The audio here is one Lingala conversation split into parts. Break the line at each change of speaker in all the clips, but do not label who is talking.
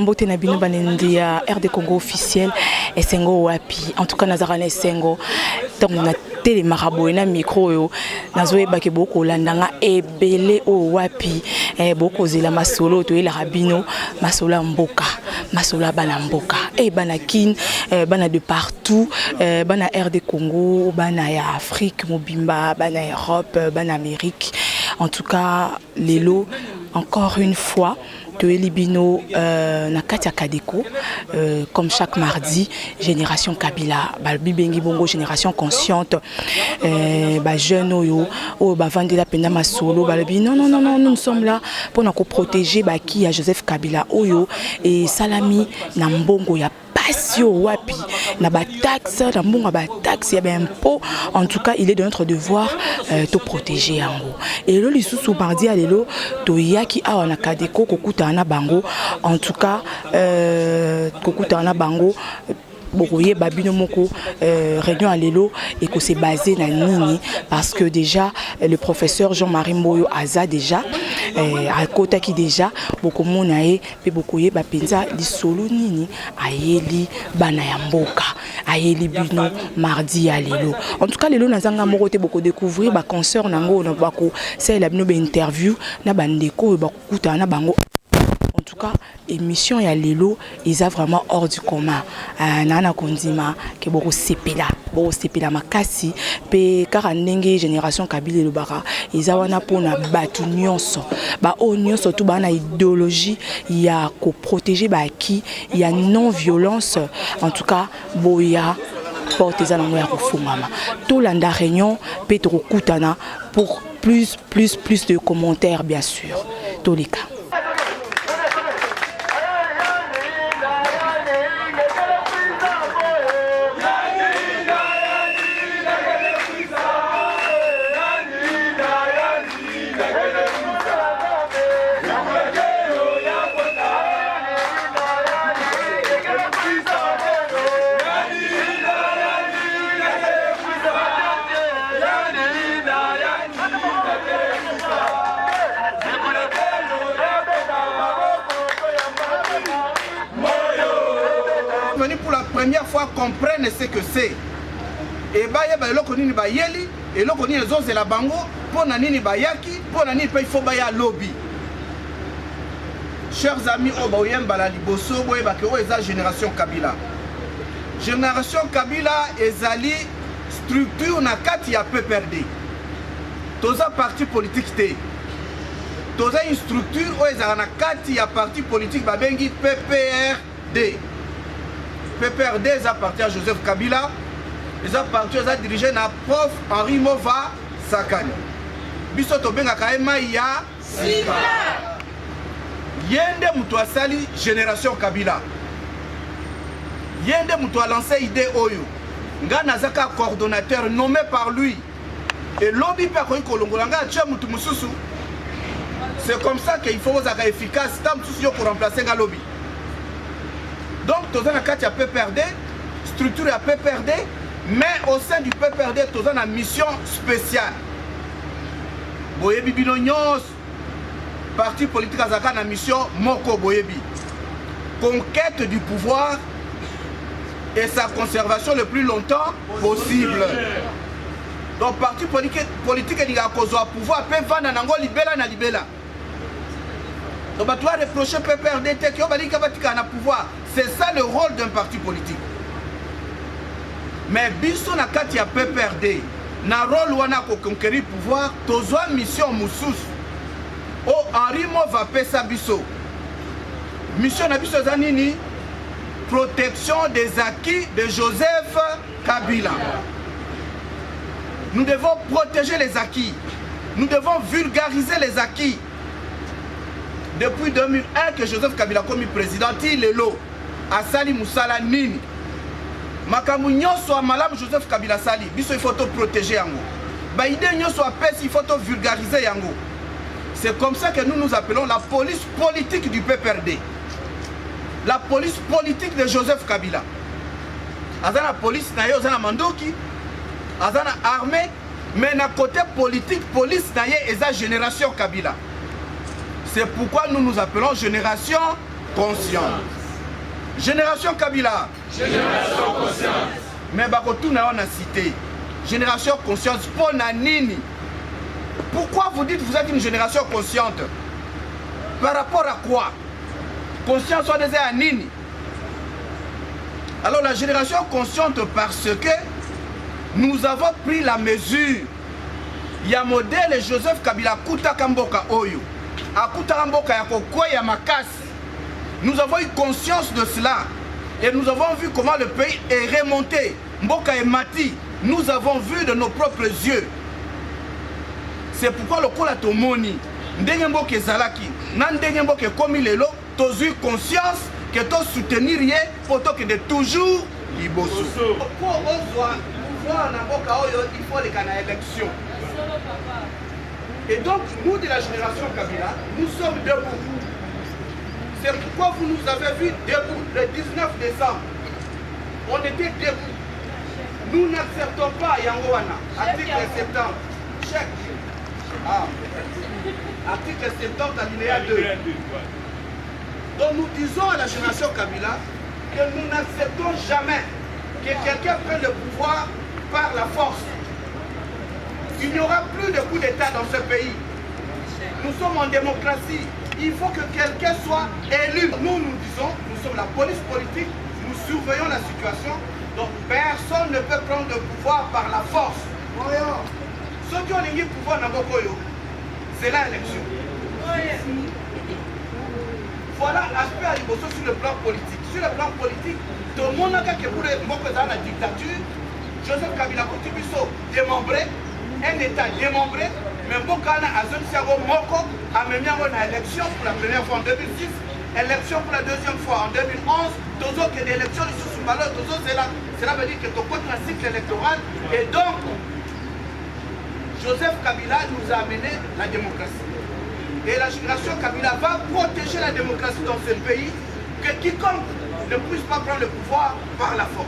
mbote na bino banendia RD Congo officiel esengo wapi en tout cas nazarana esengo donc na télé maraboy na micro yo nazoyeba ke boko landanga ebele o wapi boko zela masolo to ela rabino masola mboka masola bana mboka bana kin bana de partout bana RD Congo bana ya Afrique mobimba bana Europe bana Amérique en tout cas lelo encore une fois de Elibino na Katia Kadeko comme chaque mardi génération Kabila balbi bengi bongo génération consciente ba jeune oyo o ba vandela penda masolo balbi non nous sommes là pour nous protéger ba qui a Joseph Kabila oyo et salami na mbongo ya passion wapi na ba taxe na mbongo ba taxe ya impôt en tout cas il est de notre devoir de protéger yango et le lisusu mardi alelo to yaki awa na Kadeko kokuta na bango en tout cas kokuta na bango bokoye babino moko réunion alelo et que c'est basé na nini parce que déjà le professeur Jean-Marie Mboyo aza déjà à côté qui déjà beaucoup monae pe bokoye ba penza li solo nini ayeli bana ya mboka ayeli bino mardi alelo en tout cas lelo nazanga moko te beaucoup découvrir ba concert nango na bako c'est la bino ba interview na bandeko ba kuta na bango. En tout cas, émission ya lelo, ils a vraiment hors du commun. Nana kondima ke boko sepela makasi pe karanenge génération Kabila le bara. Ils a wana pona batu nyonso. Ba o nyonso tout ba na idéologie ya ko protéger ba qui il y a non violence. En tout cas, boya porte za nango ya ko fungama. Tout landa réunion pe to kutana pour plus de commentaires bien sûr. Tous les cas.
Pour la première fois comprennent ce que c'est et bah y a l'oko nini ba yeli et l'oko nini zoze la bango pour na nini ba yaki pour na nini pa il faut ba ya lobby. Chers amis au baoyem bala liboso boye ba ke o eza génération Kabila ezali structure na kati ya PPRD toza parti politique te toza une structure o eza na kati ya parti politique ba bengi PPRD. PPRD est appartient à Joseph Kabila, ils appartiennent à diriger na prof Henri Mova Sakani. Bisoto benga kaema ya Sika. Yende mutu asali génération Kabila. Yende mutu a lancé idée oyo. Nga nazaka coordonnateur nommé par lui. Et lobby pa ko kolongolanga tche mutu mususu. C'est comme ça qu'il faut être efficace tam mususu pour remplacer nga lobby. Donc, tous les cas, il y a PPRD, structure à PPRD, mais au sein du PPRD, tous les une mission spéciale. Boyebi Binonyos, parti politique à la mission Moko Boyebi. Conquête du pouvoir et sa conservation le plus longtemps possible. Donc, parti politique est à cause du pouvoir, peut vendre Nango libella na libella. Donc, on doit reprocher PPRD qui a pouvoir. C'est ça le rôle d'un parti politique. Mais biso na kati ya PPRD, na rôle wana ko conquérir pouvoir, tozwa mission mususu. O Henri Mova pesa biso. Mission na biso zanini protection des acquis de Joseph Kabila. Nous devons protéger les acquis. Nous devons vulgariser les acquis. Depuis 2001 que Joseph Kabila comme président, il est là. Asali Moussala Nini. Makamu nyonso a malam Joseph Kabila Sali. Biso il faut te protéger yango. Ba idée nyonso a pesi il faut te vulgariser yango. C'est comme ça que nous appelons la police politique du PPRD. La police politique de Joseph Kabila. Azana police na yo azana mandoki. Azana armée. Mais na côté politique, police na ye eza génération Kabila. C'est pourquoi nous nous appelons génération consciente. Génération Kabila.
Génération consciente.
Mais tout n'a pas cité. Génération consciente pour Nanini. Pourquoi vous dites que vous êtes une génération consciente? Par rapport à quoi? Conscience soit des Nini. Alors la génération consciente parce que nous avons pris la mesure. Il y a modèle Joseph Kabila Kuta Kamboka Oyo. A Kuta Kamboka Yakokwe Yamakasi. Nous avons eu conscience de cela. Et nous avons vu comment le pays est remonté. Mboka et Mati. Nous avons vu de nos propres yeux. C'est pourquoi le Kola Tomoni, Ndengemboke Zalaki, Ndengemboke Komilelo, tu as eu conscience que tu soutenir rien plutôt que de toujours Liboso. Pour pouvoir il faut les canaux d'élection. Et donc, nous de la génération Kabila, nous sommes debout. C'est pourquoi vous nous avez vus debout le 19 décembre. On était debout. Nous n'acceptons pas Yangoana. Article 70. Chèque. Article 70 alinéa 2. Donc nous disons à la génération Kabila que nous n'acceptons jamais que quelqu'un prenne le pouvoir par la force. Il n'y aura plus de coup d'État dans ce pays. Nous sommes en démocratie. Il faut que quelqu'un soit élu. Nous disons, nous sommes la police politique, nous surveillons la situation. Donc personne ne peut prendre le pouvoir par la force. Ceux qui ont le pouvoir dans Bokoyo, c'est l'élection. Voilà l'aspect à Liboso sur le plan politique. Sur le plan politique, tout le monde a dans la dictature. Joseph Kabila Koutibiso démembré, un État démembré, mais Bokana a zone Siago Moko a mené une élection pour la première fois en 2006, élection pour la deuxième fois en 2011, Tozo que l'élection de Sousoumalo, Tozo cela veut dire que tu comptes un cycle électoral et donc Joseph Kabila nous a amené la démocratie. Et la génération Kabila va protéger la démocratie dans ce pays, que quiconque ne puisse pas prendre le pouvoir par la force.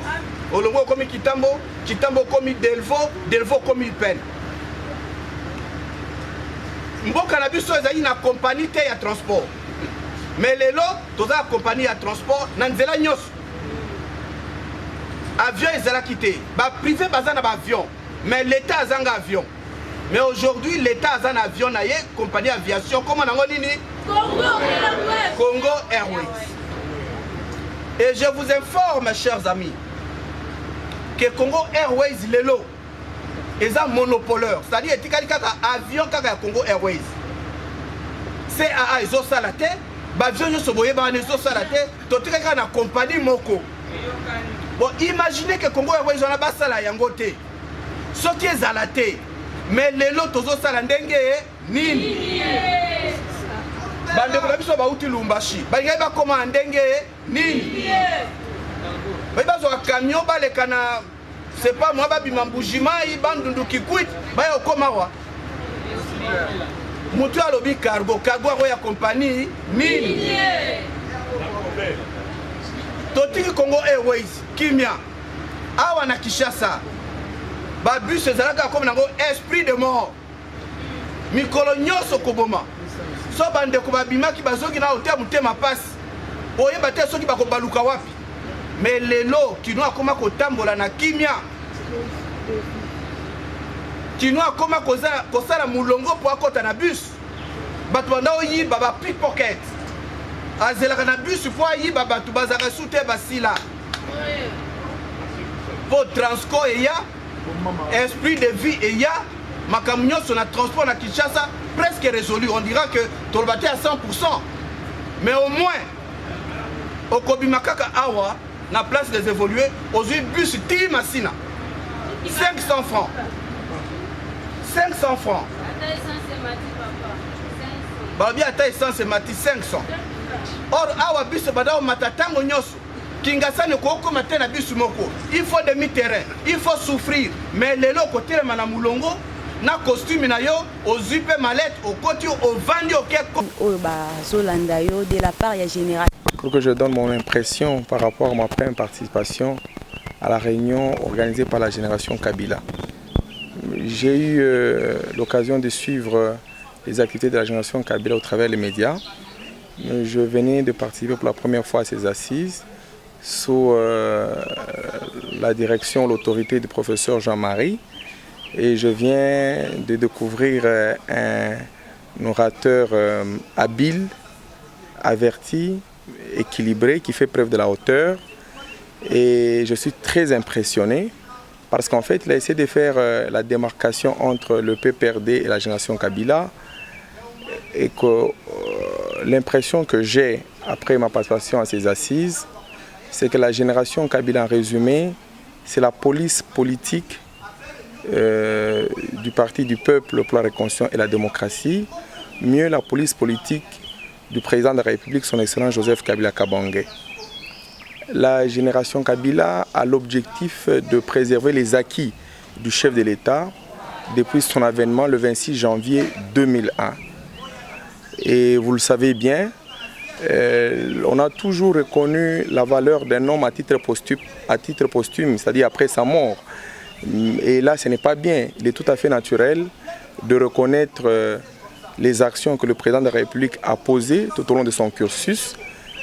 Olongo comme Kitambo, Kitambo comme Delvo, Delvo comme Peine. Mboka na biso ezali na compagnie te ya transport. Mais lelo toza compagnie ya transport na nzela nyos. Avion ezalaki te. Ba privé baza na ba avion, mais l'état azanga avion. Mais aujourd'hui, l'État a un avion, compagnie d'aviation, comment on a dit Congo Airways. Et je vous informe, mes chers amis, que Congo Airways, l'élo, est un monopoleur. C'est-à-dire qu'il y a un avion qui a Congo Airways. CAA, ils ont ça la tête, l'avion, ils ont ça la tête, tout le monde a une compagnie Moko. Bon, imaginez que Congo Airways, ils ont pas ça la yangote. Ce qui est à la tête. Mais les lots tozo sala ndenge nini bande ko biso ba uti lumbashi ba ngai ba koma ndenge nini ba bazo camion ba le kana c'est pas moi ba bimambujima i bandundu kikwit ba yo koma wa mutu alobi cargo ya compagnie nini totiki Congo Airways kimia awa na Kinshasa ba bus ezalaka comme nango esprit de mort mikolo nyonso koboma so bandeko babimaki bazoki na hotel mutema pasi oyeba te soki bakobaluka wapi mais lelo kino akoma kotambola na kimia kino akoma kosala mulongo po akota na bus bato banda oyiba ba pickpocket azelaka na bus po ayiba bato bazaka su te basila po transco eya esprit de vie et ya makamnyo sur le transport à Kinshasa presque résolu. On dira que tu le à 100%. Mais au moins, au Kobimakaka Awa, la place des évolués, aux bus Timasina. 500 francs. 500 francs. Babi ata essence mati 500. Or Awa bus badao matatango nyoso. Kingasa ne koko matena bisu moko. Il faut demi-terrain, il faut souffrir. Mais les locaux côté na mulongo na costume na yo, aux zupe mallette, au côté au vandi au keko.
De la part ya général.
Pour que je donne mon impression par rapport à ma première participation à la réunion organisée par la génération Kabila. J'ai eu l'occasion de suivre les activités de la génération Kabila au travers des médias. je venais de participer pour la première fois à ces assises sous la direction, l'autorité du professeur Jean-Marie. Et je viens de découvrir un orateur habile, averti, équilibré, qui fait preuve de la hauteur. Et je suis très impressionné parce qu'en fait, il a essayé de faire la démarcation entre le PPRD et la génération Kabila. Et que l'impression que j'ai après ma participation à ces assises, c'est que la génération Kabila, en résumé, c'est la police politique du Parti du Peuple pour la Réconciliation et la Démocratie, mieux la police politique du président de la République, son excellent Joseph Kabila Kabange. La génération Kabila a l'objectif de préserver les acquis du chef de l'État depuis son avènement le 26 janvier 2001. Et vous le savez bien, on a toujours reconnu la valeur d'un homme à titre posthume, c'est-à-dire après sa mort. Et là, ce n'est pas bien. Il est tout à fait naturel de reconnaître les actions que le président de la République a posées tout au long de son cursus.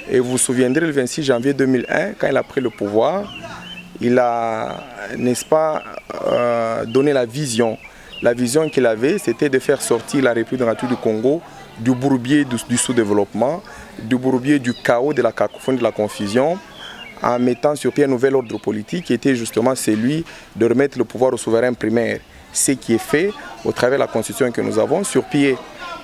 Et vous vous souviendrez, le 26 janvier 2001, quand il a pris le pouvoir, il a, n'est-ce pas, donné la vision. La vision qu'il avait, c'était de faire sortir la République démocratique du Congo du bourbier du sous-développement, du bourbier du chaos, de la cacophonie, de la confusion, en mettant sur pied un nouvel ordre politique qui était justement celui de remettre le pouvoir au souverain primaire. Ce qui est fait au travers de la Constitution que nous avons, sur pied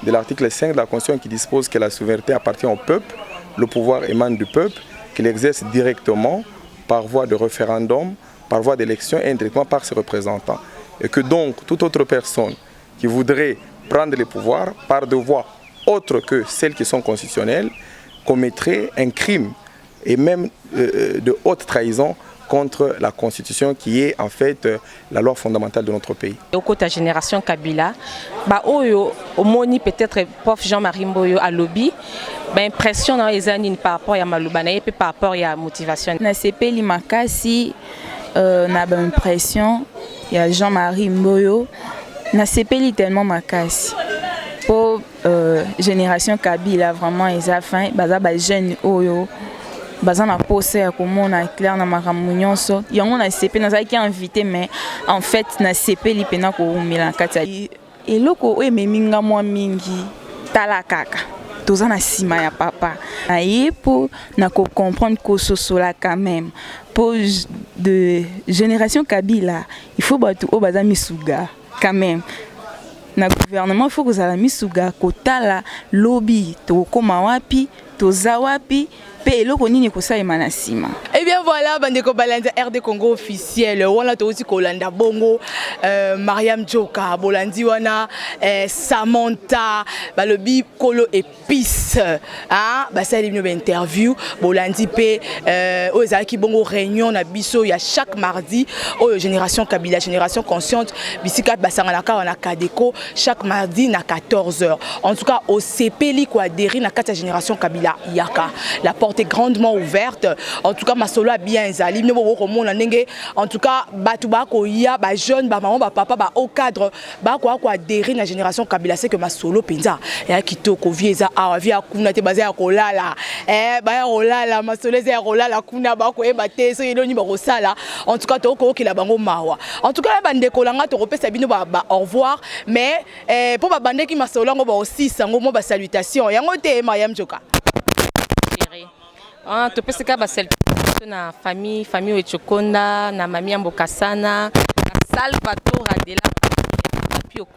de l'article 5 de la Constitution qui dispose que la souveraineté appartient au peuple, le pouvoir émane du peuple, qu'il exerce directement par voie de référendum, par voie d'élection et indirectement par ses représentants. Et que donc toute autre personne qui voudrait prendre le pouvoir par des voies autres que celles qui sont constitutionnelles commettrait un crime et même de haute trahison contre la Constitution qui est en fait la loi fondamentale de notre pays.
Au côté de la génération Kabila, omoni peut-être prof Jean-Marie Mboyo à lobby, impression dans les années par rapport à Maloubana et par rapport à la motivation.
Na sepeli makasi na ba impression ya Jean-Marie Mboyo na sepeli tellement makasi. Pour génération Kabila vraiment ils a faim baza ba jeune oyo baza na pose ya komona clair na makambo nyonso yango na CP nazaki invité mais en fait na CP li pena ko umela kati eloko oyo ememinga mwa mingi tala kaka toza na sima ya papa na ye po na ko comprendre ko sosola quand même pour de génération Kabila il faut batu o baza misuga quand même. Na gouvernement il faut que za misuga kotala lobby to koma wapi to za wapi pe eloko nini kosalema na sima.
Eh bien voilà, bandeko balanda RD Congo officiel. Wana to aussi kolanda bongo Mariam Djoka bolandi wana Samantha balobi kolo épice hein ba sali une interview bolandi pe ozaki bongo réunion na biso ya chaque mardi o génération Kabila génération consciente bisika basanga na ka wana Kadeko chaque mardi na 14h. En tout cas au CP li ko adhérer na kata génération Kabila yaka la porte est grandement ouverte. En tout cas ma solo a bien ezali ne bo ko mona ndenge en tout cas batu ba ko ya ba jeune ba maman ba papa ba au cadre ba ko adhérer na génération Kabila c'est que ma solo penza ya kitoko vieza a via kuna te baza ya kolala ba ya kolala ma solo ya kolala kuna ba ko e ba te so yeloni ba ko sala en tout cas to ko ki la bango mawa en tout cas ba ndeko langa to repesa bino ba au revoir mais pour ba bande ki ma solo ngo ba aussi sango mo ba salutation yango te Mariam Djoka
ah to pesa ka ba na famille Echokonda na mami Mbokasana na Salvatore Adela puis au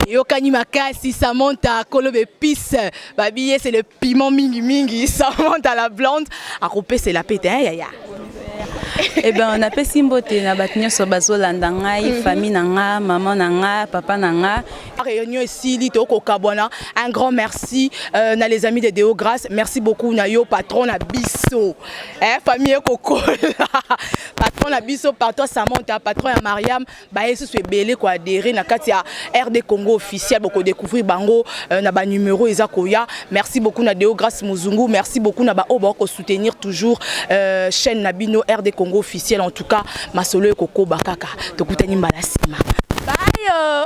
Yokani makasi Samantha kolobe pisse babiye c'est le piment mingi mingi Samantha la blonde à couper c'est la pété ya ya.
Eh ben on appelle Simboté na batnyo so bazolanda ngai famille nanga maman nanga papa nanga
réunion ici lito ko kabwana un grand merci na les amis de Deo Grâce merci beaucoup na yo patron na biso famille Koko patron na biso patron Samantha patron ya Mariam ba yesu so ebele ko adhérer na kati ya RD Congo officiel boko découvrir bango na ba numéro eza koya merci beaucoup na Deo Grâce Muzungu merci beaucoup na ba oba ko soutenir toujours chaîne na bino RD Congo officiel en tout cas masolo Koko bakaka tokutani mbala sima bye